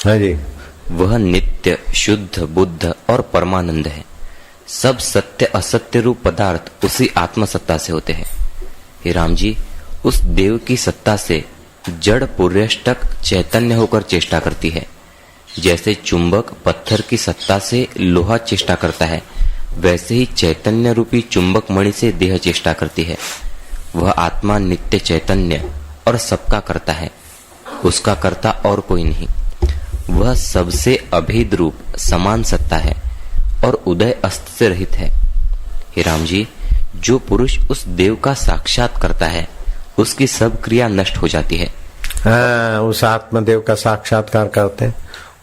हाँ जी। वह नित्य, शुद्ध, बुद्ध और परमानंद है। सब सत्य असत्य रूप पदार्थ उसी आत्म सत्ता से होते हैं। हे राम जी, उस देव की सत्ता से जड़ पुर्यष्टक चैतन्य होकर चेष्टा करती है। जैसे चुंबक पत्थर की सत्ता से लोहा चेष्टा करता है, वैसे ही चैतन्य रूपी चुंबक मणि से देह चेष्टा करती है। वह आत्मा नित्य चैतन्य और सबका करता है, उसका कर्ता और कोई नहीं। वह सबसे अभेद रूप समान सत्ता है और उदय अस्त से रहित है। हे राम जी, जो पुरुष उस देव का साक्षात करता है, उसकी सब क्रिया नष्ट हो जाती है। हाँ, उस आत्मदेव का साक्षात्कार करते हैं,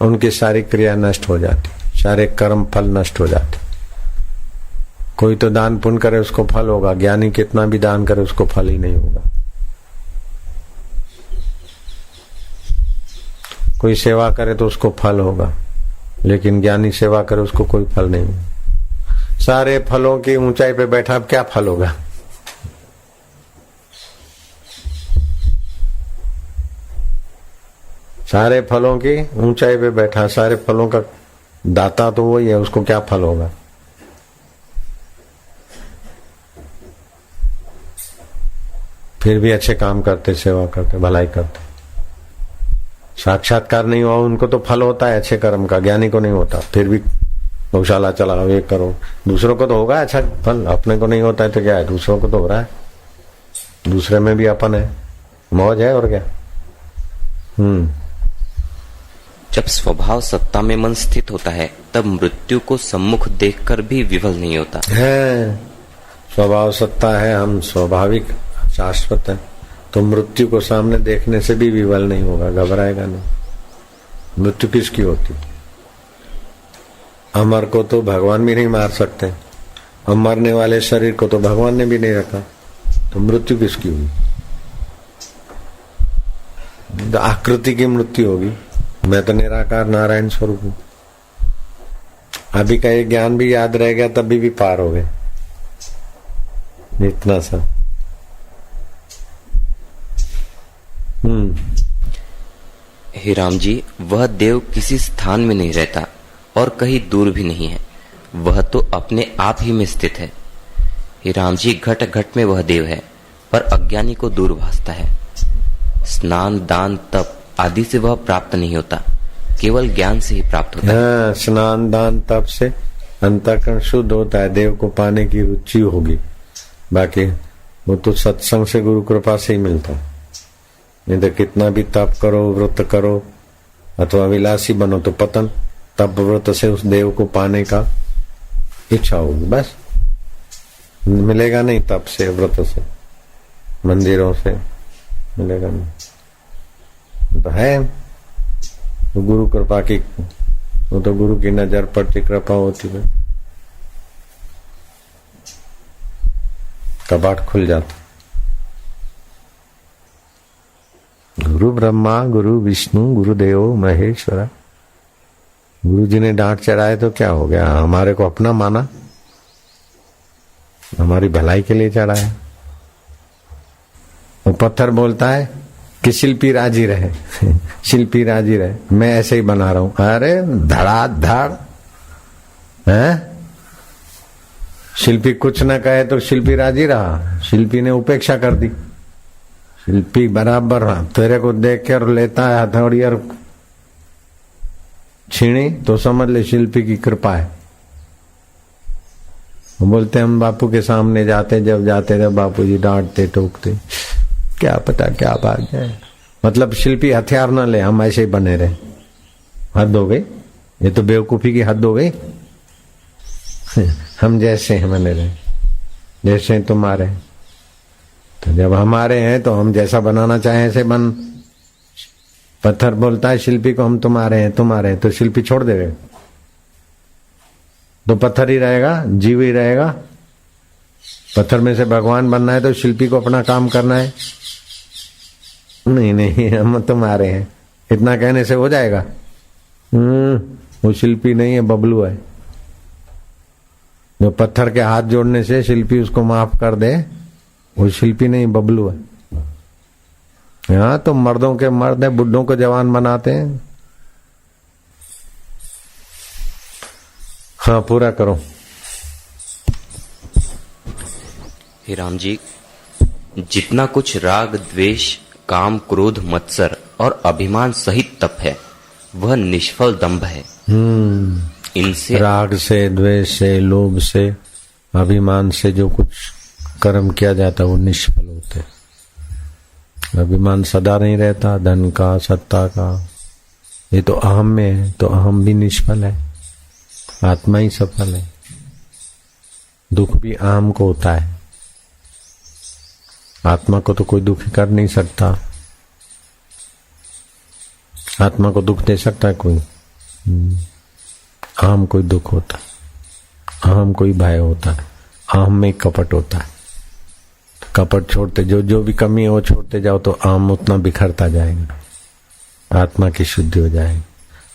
उनकी सारी क्रिया नष्ट हो जाती, सारे कर्म फल नष्ट हो जाते। कोई तो दान पुण्य करे उसको फल होगा, ज्ञानी कितना भी दान करे उसको फल ही नहीं होगा। कोई सेवा करे तो उसको फल होगा, लेकिन ज्ञानी सेवा करे उसको कोई फल नहीं होगा। सारे फलों की ऊंचाई पे बैठा, अब क्या फल होगा? सारे फलों की ऊंचाई पे बैठा, सारे फलों का दाता तो वही है, उसको क्या फल होगा? फिर भी अच्छे काम करते, सेवा करते, भलाई करते। साक्षात्कार नहीं हुआ उनको तो फल होता है अच्छे कर्म का, ज्ञानी को नहीं होता। फिर भी गौशाला चलाओ, ये करो, दूसरों को तो होगा अच्छा फल, अपने को नहीं होता है तो क्या है? दूसरों को तो हो रहा है, दूसरे में भी अपन है, मौज है और क्या। जब स्वभाव सत्ता में मन स्थित होता है, तब मृत्यु को सम्मुख देखकर भी विवल नहीं होता है। स्वभाव सत्ता है, हम स्वाभाविक शाश्वत है, तो मृत्यु को सामने देखने से भी विवल नहीं होगा, घबराएगा नहीं। मृत्यु किसकी होती? अमर को तो भगवान भी नहीं मार सकते, और मरने वाले शरीर को तो भगवान ने भी नहीं रखा, तो मृत्यु किसकी हुई? आकृति की मृत्यु होगी। मैं तो निराकार नारायण स्वरूप हूं। अभी का ये ज्ञान भी याद रह गया तभी भी पार हो गए, इतना सा। हे राम जी, वह देव किसी स्थान में नहीं रहता और कहीं दूर भी नहीं है, वह तो अपने आप ही में स्थित है। हे राम जी, घट घट में वह देव है, पर अज्ञानी को दूर भासता है। स्नान दान तप आदि से वह प्राप्त नहीं होता, केवल ज्ञान से ही प्राप्त होता है। स्नान दान तप से अंतःकरण शुद्ध होता है, देव को पाने की रुचि होगी। बाकी वो तो सत्संग से, गुरु कृपा से ही मिलता है। नहीं तो कितना भी तप करो, व्रत करो अथवा विलासी बनो तो पतन। तप व्रत से उस देव को पाने का इच्छा होगी, बस मिलेगा नहीं। तप से व्रत से मंदिरों से मिलेगा नहीं। तो है तो गुरु कृपा की, वो तो गुरु की नजर पड़ती, कृपा होती है, कपाट खुल जाता। गुरु ब्रह्मा गुरु विष्णु गुरुदेव महेश्वरा। गुरु जी ने डांट चढ़ाए तो क्या हो गया? हमारे को अपना माना, हमारी भलाई के लिए चढ़ाया। वो पत्थर बोलता है कि शिल्पी राजी रहे शिल्पी राजी रहे, मैं ऐसे ही बना रहा हूं। अरे धड़ाधड़ है। शिल्पी कुछ न कहे तो शिल्पी राजी रहा, शिल्पी ने उपेक्षा कर दी। शिल्पी बराबर तेरे को देख कर लेता है हथौड़ी और छीनी तो समझ ले शिल्पी की कृपा है। वो बोलते हम बापू के सामने जाते, जब जाते थे बापू जी डांटते टोकते, क्या पता क्या बात है। मतलब शिल्पी हथियार ना ले, हम ऐसे ही बने रहे। हद हो गई, ये तो बेवकूफी की हद हो गई। हम जैसे हैं बने रहे, जैसे तुम्हारे। तो जब हमारे हैं तो हम जैसा बनाना चाहें ऐसे बन। पत्थर बोलता है शिल्पी को हम तुम्हारे हैं, तुम्हारे हैं, तो शिल्पी छोड़ देगा तो पत्थर ही रहेगा, जीव ही रहेगा। पत्थर में से भगवान बनना है तो शिल्पी को अपना काम करना है। नहीं नहीं, हम तुम्हारे हैं इतना कहने से हो जाएगा? वो शिल्पी नहीं है, बबलू है। जो पत्थर के हाथ जोड़ने से शिल्पी उसको माफ कर दे, वो शिल्पी नहीं, बबलू है। यहाँ तो मर्दों के मर्द है, बुड्ढों को जवान बनाते हैं। हाँ पूरा करो। हे राम जी, जितना कुछ राग द्वेष काम क्रोध मत्सर और अभिमान सहित तप है वह निष्फल दंभ है। इनसे राग से, द्वेष से, लोभ से, अभिमान से जो कुछ कर्म किया जाता है वो निष्फल होते। अभिमान सदा नहीं रहता, धन का, सत्ता का, ये तो अहम में है, तो अहम भी निष्फल है, आत्मा ही सफल है। दुख भी अहम को होता है, आत्मा को तो कोई दुख कर नहीं सकता। आत्मा को दुख दे सकता है कोई? अहम कोई दुख होता है, अहम कोई भय होता है, अहम में कपट होता है। कपट छोड़ते, जो भी कमी है वो छोड़ते जाओ तो अहम उतना बिखरता जाएगा, आत्मा की शुद्धि हो जाएगी।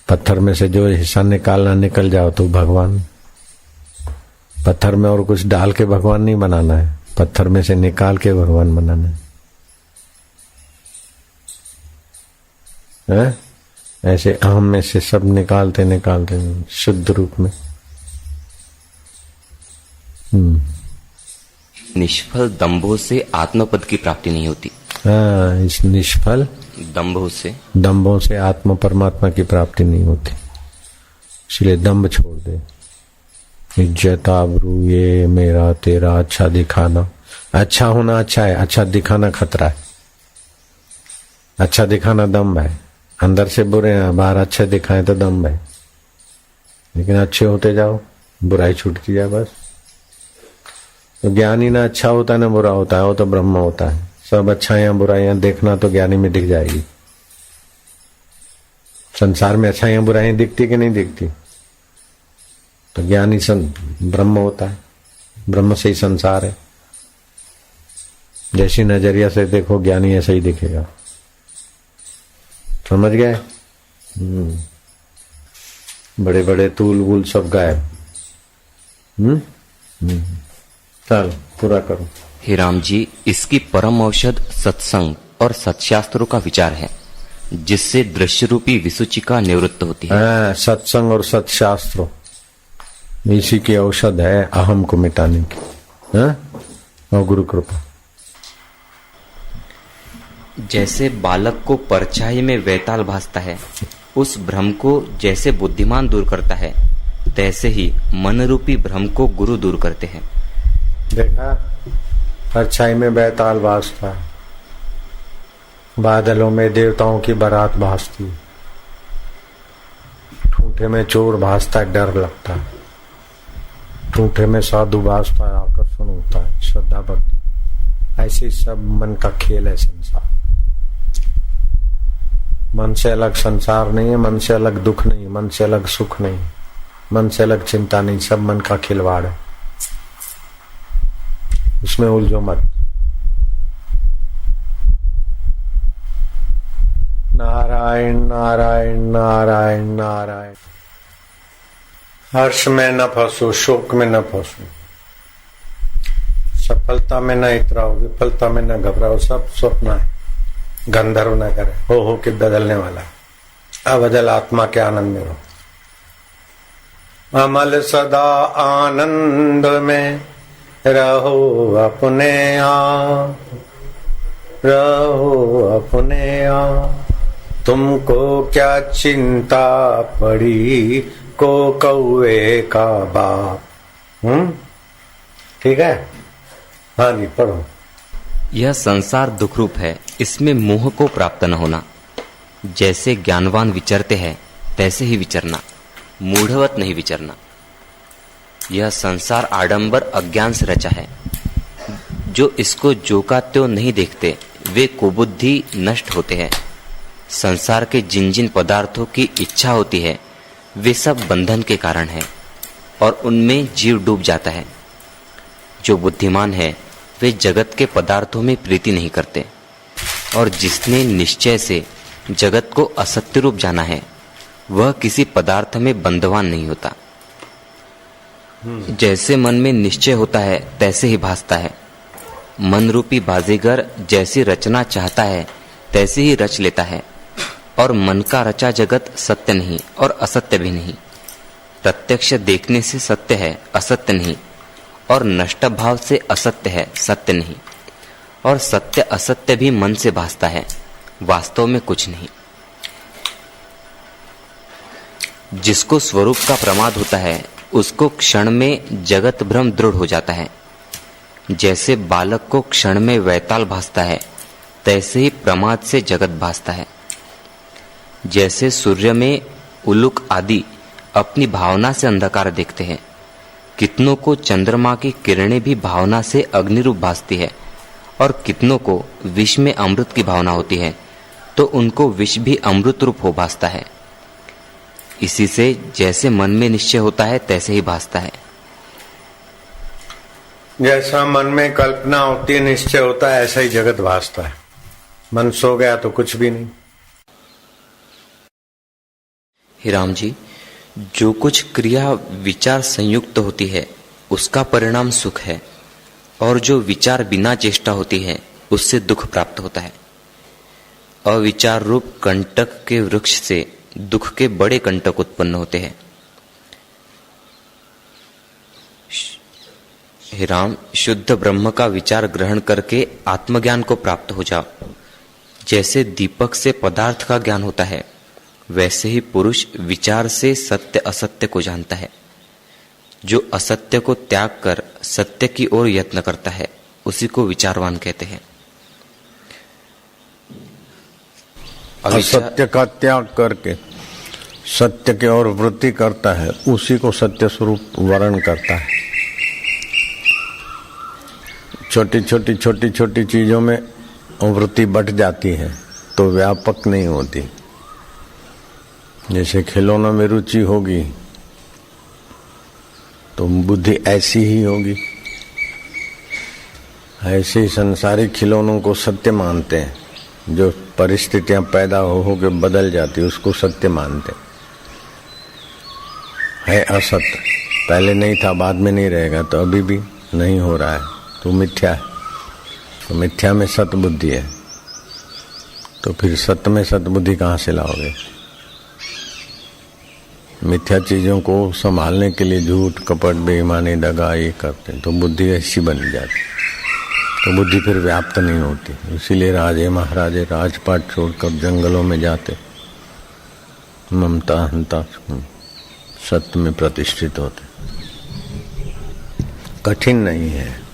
पत्थर में से जो हिस्सा निकालना निकल जाओ तो भगवान। पत्थर में और कुछ डाल के भगवान नहीं बनाना है, पत्थर में से निकाल के भगवान बनाना है। ऐसे अहम में से सब निकालते निकालते शुद्ध रूप में। निष्फल दंभों से आत्मपद की प्राप्ति नहीं होती। हाँ, इस निष्फल दंभों से आत्मा परमात्मा की प्राप्ति नहीं होती। इसलिए दंभ छोड़ दे। इज्जत आबरू ये मेरा तेरा, अच्छा दिखाना। अच्छा होना अच्छा है, अच्छा दिखाना खतरा है। अच्छा दिखाना दम्भ है। अंदर से बुरे हैं, बाहर अच्छे दिखाए तो दम्भ है। लेकिन अच्छे होते जाओ, बुराई छूटती जाए बस। तो ज्ञानी ना अच्छा होता है ना बुरा होता है, वो तो ब्रह्म होता है। सब अच्छाइयां बुराइयां देखना तो ज्ञानी में दिख जाएगी। संसार में अच्छाइयां बुराइयां दिखती कि नहीं दिखती? तो ज्ञानी ब्रह्म होता है, ब्रह्म से ही संसार है। जैसी नजरिया से देखो ज्ञानी ऐसा ही दिखेगा। समझ गए? बड़े बड़े तूल वूल सब गायब। चल पूरा करो। हे राम जी, इसकी परम औषध सत्संग और सत्शास्त्रों का विचार है, जिससे दृश्य रूपी विसूचिका निवृत्त होती है। सत्संग और सत्शास्त्रों इसी की औषध है अहम को मिटाने की। और गुरु कृपा। जैसे बालक को परछाई में वैताल भासता है, उस भ्रम को जैसे बुद्धिमान दूर करता है, तैसे ही मन रूपी भ्रम को गुरु दूर करते हैं। देखा, परछाई में वैताल भासता है, बादलों में देवताओं की बारात भासती, ठूठे में चोर भासता है, डर लगता है, ठूठे में साधु भासता है, आकर्षण होता है, श्रद्धा भक्ति। ऐसे सब मन का खेल है संसार। मन से अलग संसार नहीं है, मन से अलग दुख नहीं, मन से अलग सुख नहीं, मन से अलग चिंता नहीं, सब मन का खिलवाड़ है। उसमें उलझो मत। नारायण नारायण नारायण नारायण। हर्ष में न फंसो, शोक में न फंसो, सफलता में न इतराओ, विफलता में न घबराओ। सब स्वप्न है, गंधर्व न करे, हो के बदलने वाला। अबदल आत्मा के आनंद में रहो। अमल सदा आनंद में रहो, अपने आप रहो, अपने आप। तुमको क्या चिंता पड़ी को कौवे का बाप। ठीक है? हाँ जी पढ़ो। यह संसार दुख रूप है, इसमें मोह को प्राप्त न होना। जैसे ज्ञानवान विचरते हैं तैसे ही विचरना, मूढ़वत नहीं विचरना। यह संसार आडंबर अज्ञान से रचा है। जो इसको जो का त्यों नहीं देखते वे कुबुद्धि नष्ट होते हैं। संसार के जिन जिन पदार्थों की इच्छा होती है वे सब बंधन के कारण है और उनमें जीव डूब जाता है। जो बुद्धिमान है वे जगत के पदार्थों में प्रीति नहीं करते, और जिसने निश्चय से जगत को असत्य रूप जाना है वह किसी पदार्थ में बंधवान नहीं होता। जैसे मन में निश्चय होता है तैसे ही भासता है। मन रूपी बाजीगर जैसी रचना चाहता है तैसे ही रच लेता है, और मन का रचा जगत सत्य नहीं और असत्य भी नहीं। प्रत्यक्ष देखने से सत्य है, असत्य नहीं, और नष्ट भाव से असत्य है, सत्य नहीं, और सत्य असत्य भी मन से भासता है, वास्तव में कुछ नहीं। जिसको स्वरूप का प्रमाद होता है उसको क्षण में जगत भ्रम दृढ़ हो जाता है। जैसे बालक को क्षण में वैताल भासता है, तैसे ही प्रमाद से जगत भासता है। जैसे सूर्य में उल्लूक आदि अपनी भावना से अंधकार देखते हैं, कितनों को चंद्रमा की किरणें भी भावना से अग्निरूप भासती है, और कितनों को विष में अमृत की भावना होती है, तो उनको विष भी अमृत रूप हो भासता है। इसी से जैसे मन में निश्चय होता है तैसे ही भासता है। जैसा मन में कल्पना होती है, निश्चय होता है, ऐसा ही जगत भासता है। मन सो गया तो कुछ भी नहीं। हे राम जी, जो कुछ क्रिया विचार संयुक्त होती है उसका परिणाम सुख है, और जो विचार बिना चेष्टा होती है उससे दुख प्राप्त होता है। अविचार रूप कंटक के वृक्ष से दुख के बड़े कंटक उत्पन्न होते हैं। हे राम, शुद्ध ब्रह्म का विचार ग्रहण करके आत्मज्ञान को प्राप्त हो जाओ। जैसे दीपक से पदार्थ का ज्ञान होता है, वैसे ही पुरुष विचार से सत्य असत्य को जानता है। जो असत्य को त्याग कर सत्य की ओर यत्न करता है उसी को विचारवान कहते हैं। असत्य का त्याग करके सत्य की ओर वृत्ति करता है, उसी को सत्य स्वरूप वर्ण करता है। छोटी छोटी चीजों में वृत्ति बढ़ जाती है तो व्यापक नहीं होती। जैसे खिलौनों में रुचि होगी तो बुद्धि ऐसी ही होगी। ऐसे ही संसारिक खिलौनों को सत्य मानते हैं, जो परिस्थितियां पैदा हो के बदल जाती है उसको सत्य मानते है। असत्य पहले नहीं था, बाद में नहीं रहेगा, तो अभी भी नहीं हो रहा है तो मिथ्या है। तो मिथ्या में सत बुद्धि है, तो फिर सत्य में सत बुद्धि कहाँ से लाओगे? मिथ्या चीजों को संभालने के लिए झूठ कपट बेईमानी दगा ये करते हैं, तो बुद्धि ऐसी बन जाती, तो बुद्धि फिर व्याप्त नहीं होती। इसीलिए राजे महाराजे राजपाट छोड़कर जंगलों में जाते, ममता हंता सत्य में प्रतिष्ठित होते। कठिन नहीं है,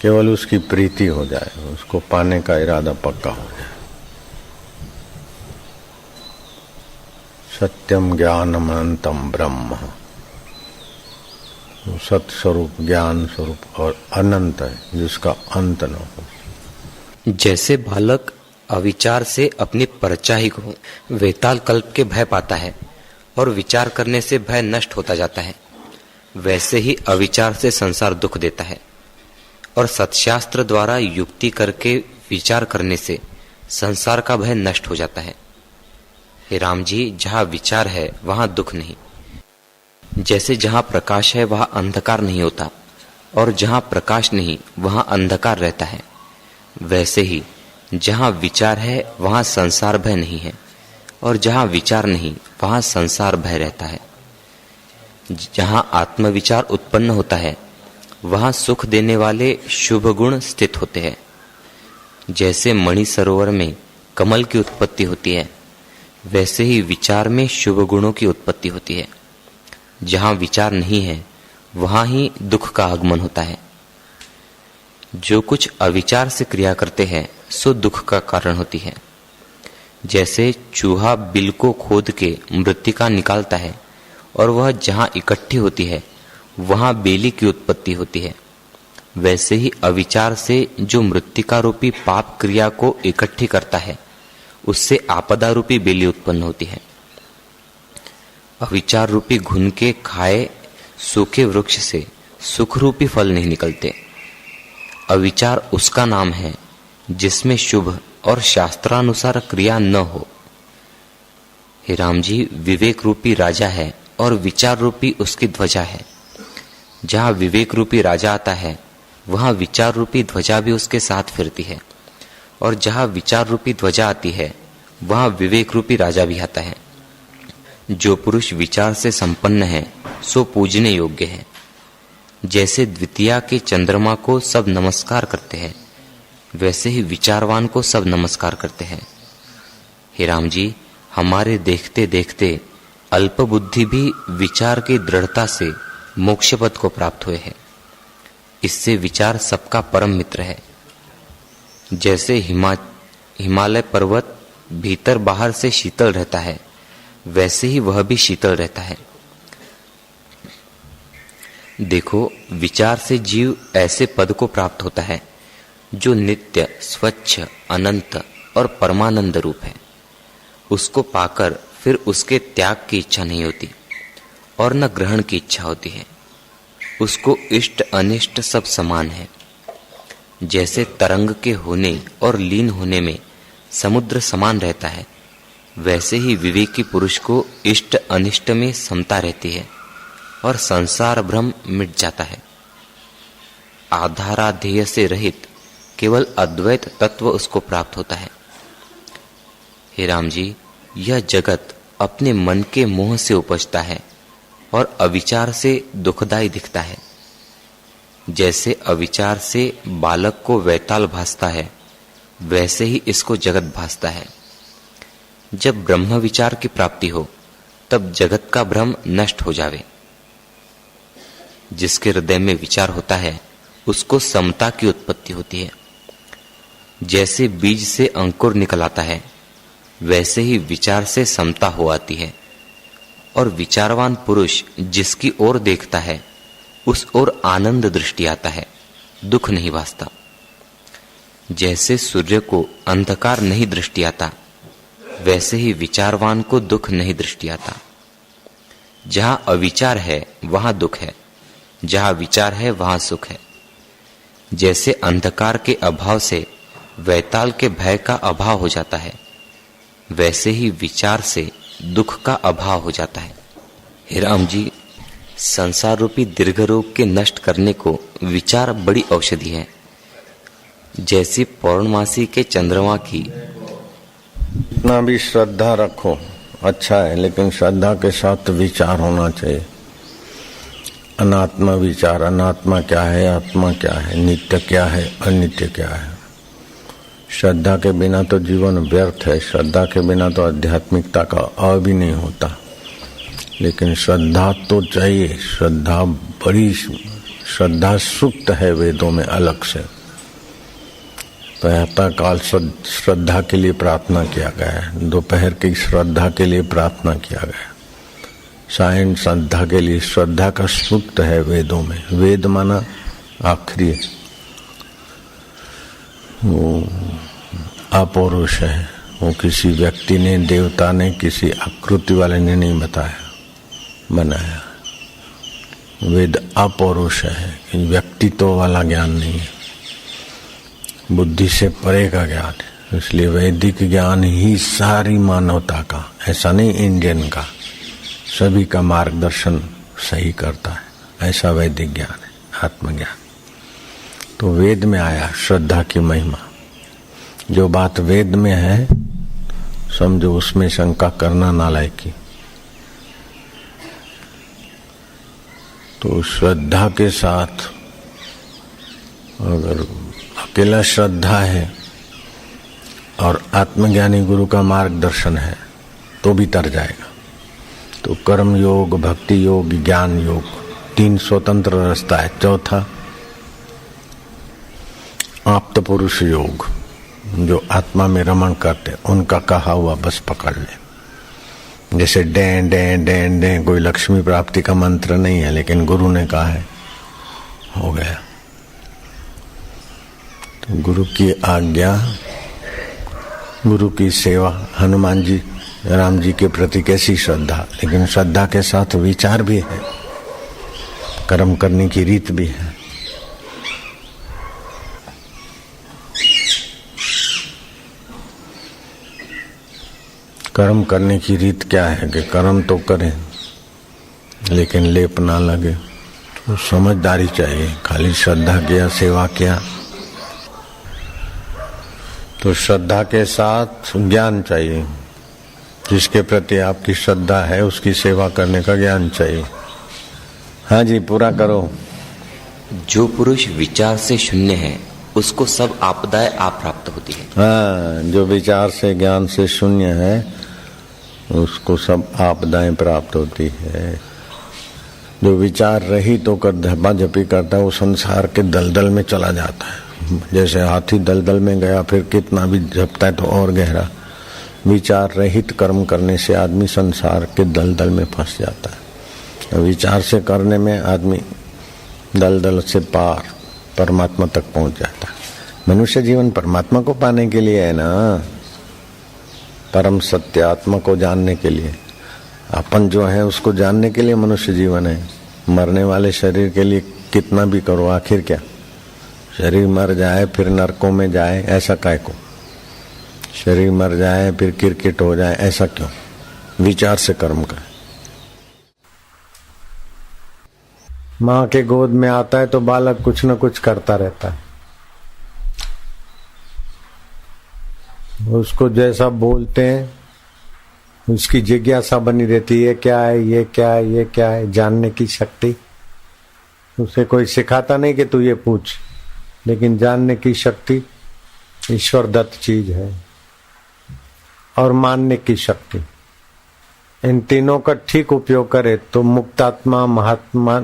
केवल उसकी प्रीति हो जाए, उसको पाने का इरादा पक्का हो जाए। सत्यम ज्ञानम अनंतम ब्रह्म, सत स्वरूप ज्ञान स्वरूप और अनंत है जिसका अंत न हो। जैसे बालक अविचार से अपनी परछाई को वेताल कल्प के भय पाता है और विचार करने से भय नष्ट होता जाता है, वैसे ही अविचार से संसार दुख देता है, और सत्शास्त्र द्वारा युक्ति करके विचार करने से संसार का भय नष्ट हो जाता है। हे राम जी, जहाँ विचार है वहाँ दुख नहीं। जैसे जहाँ प्रकाश है वहाँ अंधकार नहीं होता, और जहाँ प्रकाश नहीं वहाँ अंधकार रहता है, वैसे ही जहाँ विचार है वहाँ संसार भय नहीं है, और जहाँ विचार नहीं वहाँ संसार भय रहता है। जहाँ आत्मविचार उत्पन्न होता है वहाँ सुख देने वाले शुभ गुण स्थित होते हैं। जैसे मणि सरोवर में कमल की उत्पत्ति होती है, वैसे ही विचार में शुभ गुणों की उत्पत्ति होती है। जहाँ विचार नहीं है वहाँ ही दुख का आगमन होता है। जो कुछ अविचार से क्रिया करते हैं सो दुख का कारण होती है। जैसे चूहा बिल को खोद के मृत्तिका निकालता है और वह जहाँ इकट्ठी होती है वहाँ बेली की उत्पत्ति होती है, वैसे ही अविचार से जो मृत्तिका रूपी पाप क्रिया को इकट्ठी करता है उससे आपदा रूपी बेली उत्पन्न होती है। अविचार रूपी घुन के खाए सूखे वृक्ष से सुख रूपी फल नहीं निकलते। अविचार उसका नाम है जिसमें शुभ और शास्त्रानुसार क्रिया न हो। हे राम जी, विवेक रूपी राजा है और विचार रूपी उसकी ध्वजा है। जहाँ विवेक रूपी राजा आता है वहाँ विचार रूपी ध्वजा भी उसके साथ फिरती है, और जहां विचार रूपी ध्वजा आती है वहां विवेक रूपी राजा भी आता है। जो पुरुष विचार से संपन्न है सो पूजने योग्य है। जैसे द्वितीया के चंद्रमा को सब नमस्कार करते हैं, वैसे ही विचारवान को सब नमस्कार करते हैं। हे राम जी, हमारे देखते देखते अल्प बुद्धि भी विचार की दृढ़ता से मोक्ष पद को प्राप्त हुए हैं। इससे विचार सबका परम मित्र है। जैसे हिमालय पर्वत भीतर बाहर से शीतल रहता है, वैसे ही वह भी शीतल रहता है। देखो, विचार से जीव ऐसे पद को प्राप्त होता है जो नित्य, स्वच्छ, अनंत और परमानंद रूप है। उसको पाकर फिर उसके त्याग की इच्छा नहीं होती और न ग्रहण की इच्छा होती है। उसको इष्ट अनिष्ट सब समान है। जैसे तरंग के होने और लीन होने में समुद्र समान रहता है, वैसे ही विवेकी पुरुष को इष्ट अनिष्ट में समता रहती है और संसार भ्रम मिट जाता है। आधाराध्यय से रहित केवल अद्वैत तत्व उसको प्राप्त होता है। हे राम जी, यह जगत अपने मन के मोह से उपजता है और अविचार से दुखदाई दिखता है। जैसे अविचार से बालक को वैताल भासता है, वैसे ही इसको जगत भासता है। जब ब्रह्म विचार की प्राप्ति हो तब जगत का भ्रम नष्ट हो जावे। जिसके हृदय में विचार होता है उसको समता की उत्पत्ति होती है। जैसे बीज से अंकुर निकल आता है, वैसे ही विचार से समता हो आती है और विचारवान पुरुष जिसकी ओर देखता है उस ओर आनंद दृष्टि आता है, दुख नहीं भासता। जैसे सूर्य को अंधकार नहीं दृष्टि आता, वैसे ही विचारवान को दुख नहीं दृष्टि आता। जहां अविचार है वहां दुख है, जहां विचार है वहां सुख है। जैसे अंधकार के अभाव से वैताल के भय का अभाव हो जाता है, वैसे ही विचार से दुख का अभाव हो जाता है। हे राम जी, संसार रूपी दीर्घ रोग के नष्ट करने को विचार बड़ी औषधि है। जैसे पौर्णमासी के चंद्रमा की इतना भी श्रद्धा रखो अच्छा है, लेकिन श्रद्धा के साथ विचार होना चाहिए। अनात्मा विचार, अनात्मा क्या है, आत्मा क्या है, नित्य क्या है, अनित्य क्या है। श्रद्धा के बिना तो जीवन व्यर्थ है। श्रद्धा के बिना तो आध्यात्मिकता का अ भी नहीं होता। लेकिन श्रद्धा तो चाहिए। श्रद्धा बड़ी श्रद्धा सूक्त है वेदों में अलग से। प्रातः काल श्रद्धा के लिए प्रार्थना किया गया है, दोपहर की श्रद्धा के लिए प्रार्थना किया गया, सायं श्रद्धा के लिए। श्रद्धा का सूक्त है वेदों में। वेद माना आखिरी वो अपौरुष है। वो किसी व्यक्ति ने, देवता ने, किसी आकृति वाले ने नहीं बनाया। वेद अपौरुष है, व्यक्तित्व वाला ज्ञान नहीं है, बुद्धि से परे का ज्ञान है। इसलिए वैदिक ज्ञान ही सारी मानवता का, ऐसा नहीं इंडियन का, सभी का मार्गदर्शन सही करता है। ऐसा वैदिक ज्ञान है, आत्मज्ञान। तो वेद में आया श्रद्धा की महिमा। जो बात वेद में है समझो उसमें शंका करना नालायकी। तो श्रद्धा के साथ अगर अकेला श्रद्धा है और आत्मज्ञानी गुरु का मार्गदर्शन है तो भी तर जाएगा। तो कर्म योग, भक्ति योग, ज्ञान योग, 3 स्वतंत्र रास्ता है। चौथा आप्त पुरुष योग, जो आत्मा में रमण करते, उनका कहा हुआ बस पकड़ ले। जैसे डें डें डें डें कोई लक्ष्मी प्राप्ति का मंत्र नहीं है, लेकिन गुरु ने कहा है, हो गया। तो गुरु की आज्ञा, गुरु की सेवा। हनुमान जी, राम जी के प्रति कैसी श्रद्धा, लेकिन श्रद्धा के साथ विचार भी है, कर्म करने की रीत भी है। कर्म करने की रीत क्या है कि कर्म तो करें लेकिन लेप ना लगे। तो समझदारी चाहिए। खाली श्रद्धा किया, सेवा किया तो श्रद्धा के साथ ज्ञान चाहिए। जिसके प्रति आपकी श्रद्धा है उसकी सेवा करने का ज्ञान चाहिए। हाँ जी, पूरा करो। जो पुरुष विचार से शून्य है उसको सब आपदाएं आप प्राप्त होती है। हाँ, जो विचार से ज्ञान से शून्य है उसको सब आपदाएं प्राप्त होती है। जो विचार रहित होकर धपा झपी करता है वो संसार के दलदल में चला जाता है। जैसे हाथी दलदल में गया फिर कितना भी झपता है तो और गहरा। विचार रहित कर्म करने से आदमी संसार के दलदल में फंस जाता है। विचार से करने में आदमी दलदल से पार परमात्मा तक पहुंच जाता है। मनुष्य जीवन परमात्मा को पाने के लिए है ना, परम सत्य आत्मा को जानने के लिए। अपन जो है उसको जानने के लिए मनुष्य जीवन है। मरने वाले शरीर के लिए कितना भी करो, आखिर क्या? शरीर मर जाए फिर नरकों में जाए, ऐसा काय को? शरीर मर जाए फिर क्रिकेट हो जाए, ऐसा क्यों? विचार से कर्म कर। माँ के गोद में आता है तो बालक कुछ न कुछ करता रहता है। उसको जैसा बोलते हैं उसकी जिज्ञासा बनी रहती है, क्या है ये, क्या है ये, क्या है, जानने की शक्ति। उसे कोई सिखाता नहीं कि तू ये पूछ, लेकिन जानने की शक्ति ईश्वर दत्त चीज है। और मानने की शक्ति, इन तीनों का ठीक उपयोग करे तो मुक्तात्मा, महात्मा,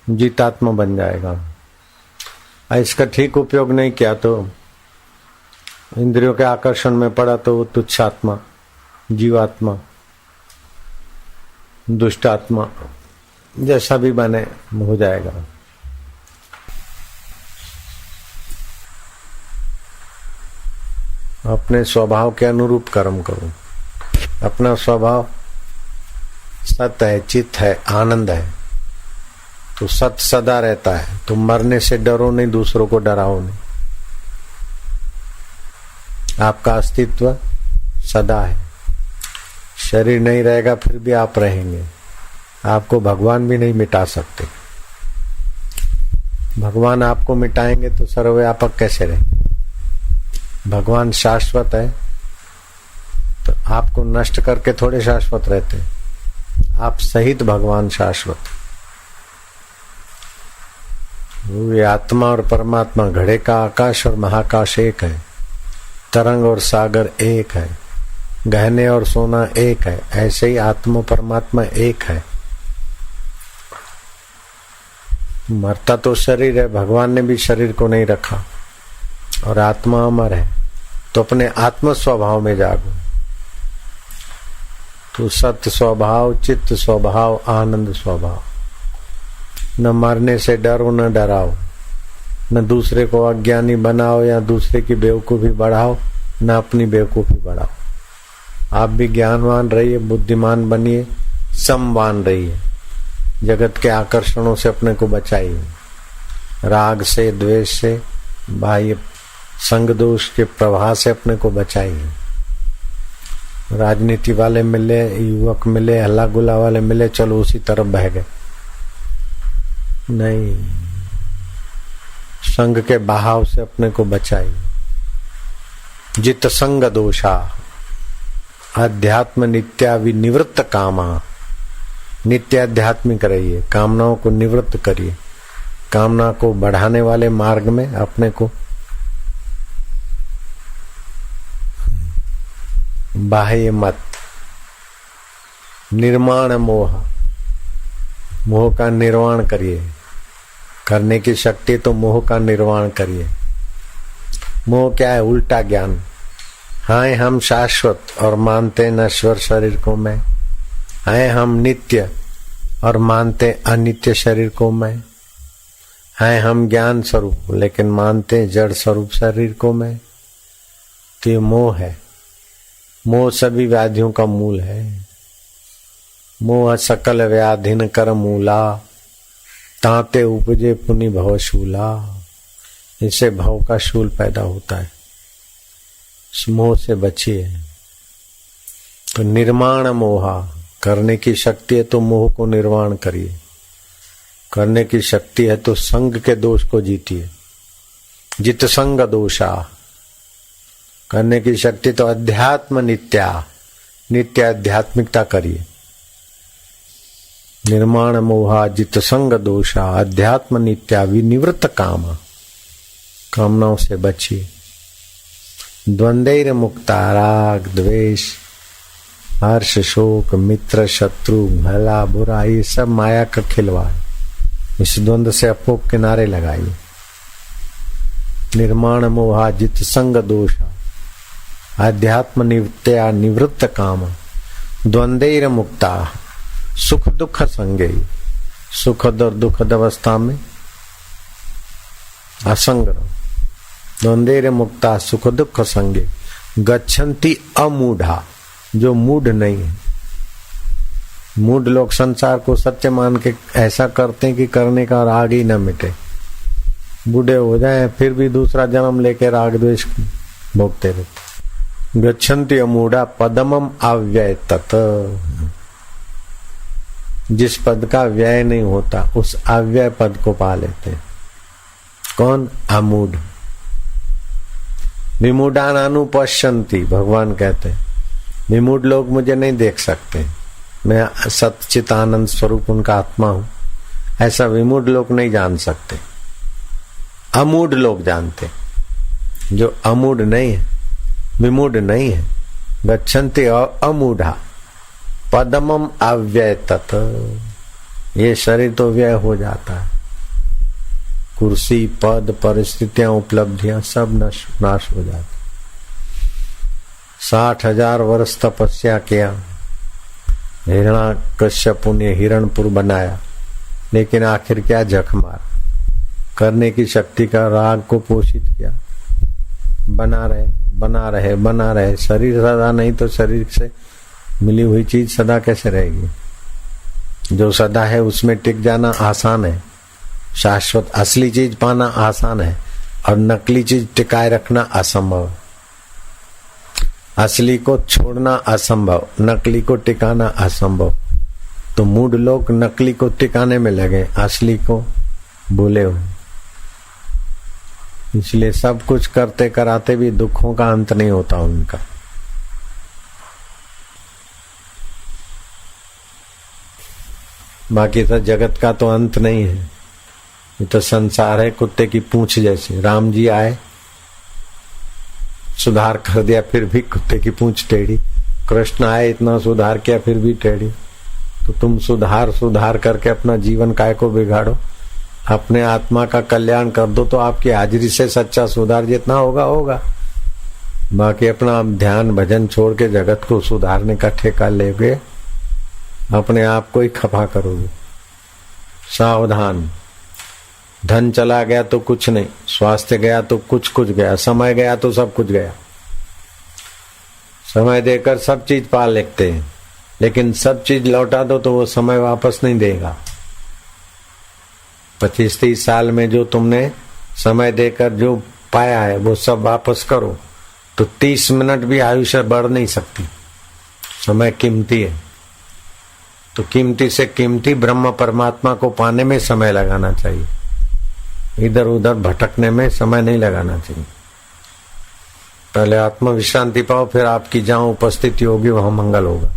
जीतात्मा बन जाएगा। इसका ठीक उपयोग नहीं किया तो इंद्रियों के आकर्षण में पड़ा तो वो तुच्छात्मा, जीवात्मा, दुष्टात्मा जैसा भी बने हो जाएगा। अपने स्वभाव के अनुरूप कर्म करो। अपना स्वभाव सत्य है, चित्त है, आनंद है तो सत्य सदा रहता है। तुम मरने से डरो नहीं, दूसरों को डराओ नहीं। आपका अस्तित्व सदा है। शरीर नहीं रहेगा फिर भी आप रहेंगे। आपको भगवान भी नहीं मिटा सकते। भगवान आपको मिटाएंगे तो सर्वव्यापक कैसे रहेंगे? भगवान शाश्वत है तो आपको नष्ट करके थोड़े शाश्वत रहते। आप सहित भगवान शाश्वत। ये आत्मा और परमात्मा, घड़े का आकाश और महाकाश एक है। तरंग और सागर एक है। गहने और सोना एक है। ऐसे ही आत्मा परमात्मा एक है। मरता तो शरीर है, भगवान ने भी शरीर को नहीं रखा और आत्मा अमर है। तो अपने आत्म स्वभाव में जागो। तो सत्य स्वभाव, चित्त स्वभाव, आनंद स्वभाव। न मरने से डरो, न डराओ, न दूसरे को अज्ञानी बनाओ या दूसरे की बेवकूफी बढ़ाओ, न अपनी बेवकूफी बढ़ाओ। आप भी ज्ञानवान रहिए, बुद्धिमान बनिए, समवान रहिए। जगत के आकर्षणों से अपने को बचाइए। राग से, द्वेष से, बाह्य संग दोष के प्रवाह से अपने को बचाइए। राजनीति वाले मिले, युवक मिले, हल्ला गुला वाले मिले, चलो उसी तरफ बह गए। नहीं, संग के बहाव से अपने को बचाइए। जित संग दोषा अध्यात्म नित्या विनिवृत्त कामा। नित्य आध्यात्मिक रहिए, कामनाओं को निवृत्त करिए। कामना को बढ़ाने वाले मार्ग में अपने को बाह्य मत। निर्माण मोह, मोह का निर्वाण करिए। करने की शक्ति तो मोह का निर्वाण करिए। मोह क्या है? उल्टा ज्ञान। हाय हम शाश्वत और मानते नश्वर शरीर को मैं। हाय हम नित्य और मानते अनित्य शरीर को मैं। हाय हम ज्ञान स्वरूप लेकिन मानते जड़ स्वरूप शरीर को मैं। तो ये मोह है। मोह सभी व्याधियों का मूल है। मोह सकल व्याधिन कर मूला, तांते उपजे पुनि भव शूला। इससे भव का शूल पैदा होता है। इस मोह से बचिए। तो निर्माण मोहा, करने की शक्ति है तो मोह को निर्वाण करिए। करने की शक्ति है तो संग के दोष को जीतिए। जित संग दोषा, करने की शक्ति तो अध्यात्म नित्य आध्यात्मिकता करिए। निर्माण मोहा जित संग दोषा अध्यात्म नित्या विनिवृत्त कामा, कामनाओं से बचिए। द्वंद्वैर मुक्ता राग द्वेष हर्ष शोक मित्र शत्रु भला बुरा ये सब माया का खिलवाड़। इस द्वंद्व से अपो किनारे लगाइए। निर्माण मोहा जित संग दोषा अध्यात्म नित्या निवृत्त काम। द्वंद्वैर मुक्ता सुख दुख संगे, सुखद और दुखद अवस्था में असंग रहो। द्वंद्वैर मुक्ता सुख दुख संगे गच्छन्ति अमूढ़ा, जो मूढ़ नहीं है। मूढ़ लोग संसार को सत्य मान के ऐसा करते हैं कि करने का राग ही न मिटे। बूढ़े हो जाए फिर भी दूसरा जन्म लेके राग द्वेष भोगते रहते। गच्छन्ति अमूढ़ा पदमम अव्यय तत्, जिस पद का व्यय नहीं होता उस अव्यय पद को पा लेते। कौन? अमूढ़। विमूढ़ान अनुपश्यन्ति, भगवान कहते हैं विमूढ़ लोग मुझे नहीं देख सकते, मैं सच्चित आनंद स्वरूप उनका आत्मा हूं, ऐसा विमूढ़ लोग नहीं जान सकते। अमूढ़ लोग जानते। जो अमूढ़ नहीं है, विमूढ़ नहीं है, गच्छन्ति अमूढ़ा पदमम अव्यय तत्, ये शरीर तो व्यय हो जाता है। कुर्सी पद परिस्थितियां उपलब्धियां सब नाश हो जाती। 60,000 वर्ष तपस्या किया, हिरण्याकश्यपु ने हिरणपुर बनाया, लेकिन आखिर क्या जख मार। करने की शक्ति का राग को पोषित किया, बना रहे। शरीर सदा नहीं तो शरीर से मिली हुई चीज सदा कैसे रहेगी। जो सदा है उसमें टिक जाना आसान है, शाश्वत असली चीज पाना आसान है, और नकली चीज टिकाए रखना असंभव। असली को छोड़ना असंभव, नकली को टिकाना असंभव। तो मूढ़ लोग नकली को टिकाने में लगे, असली को भूले हुए। इसलिए सब कुछ करते कराते भी दुखों का अंत नहीं होता उनका। बाकी तो जगत का तो अंत नहीं है, ये तो संसार है कुत्ते की पूंछ जैसे। राम जी आए, सुधार कर दिया, फिर भी कुत्ते की पूंछ टेढ़ी। कृष्ण आए, इतना सुधार किया, फिर भी टेढ़ी। तो तुम सुधार करके अपना जीवन काय को बिगाड़ो। अपने आत्मा का कल्याण कर दो तो आपकी हाजिरी से सच्चा सुधार जितना होगा। बाकी अपना ध्यान भजन छोड़ के जगत को सुधारने का ठेका लेगे, अपने आप को ही खफा करोगे। सावधान। धन चला गया तो कुछ नहीं, स्वास्थ्य गया तो कुछ गया, समय गया तो सब कुछ गया। समय देकर सब चीज पा लेते हैं, लेकिन सब चीज लौटा दो तो वो समय वापस नहीं देगा। 25-30 साल में जो तुमने समय देकर जो पाया है वो सब वापस करो तो 30 मिनट भी आयुष्य बढ़ नहीं सकती। समय कीमती है, तो कीमती से कीमती ब्रह्म परमात्मा को पाने में समय लगाना चाहिए, इधर उधर भटकने में समय नहीं लगाना चाहिए। पहले आत्म विश्रांति पाओ, फिर आपकी जहां उपस्थिति होगी वहां मंगल होगा।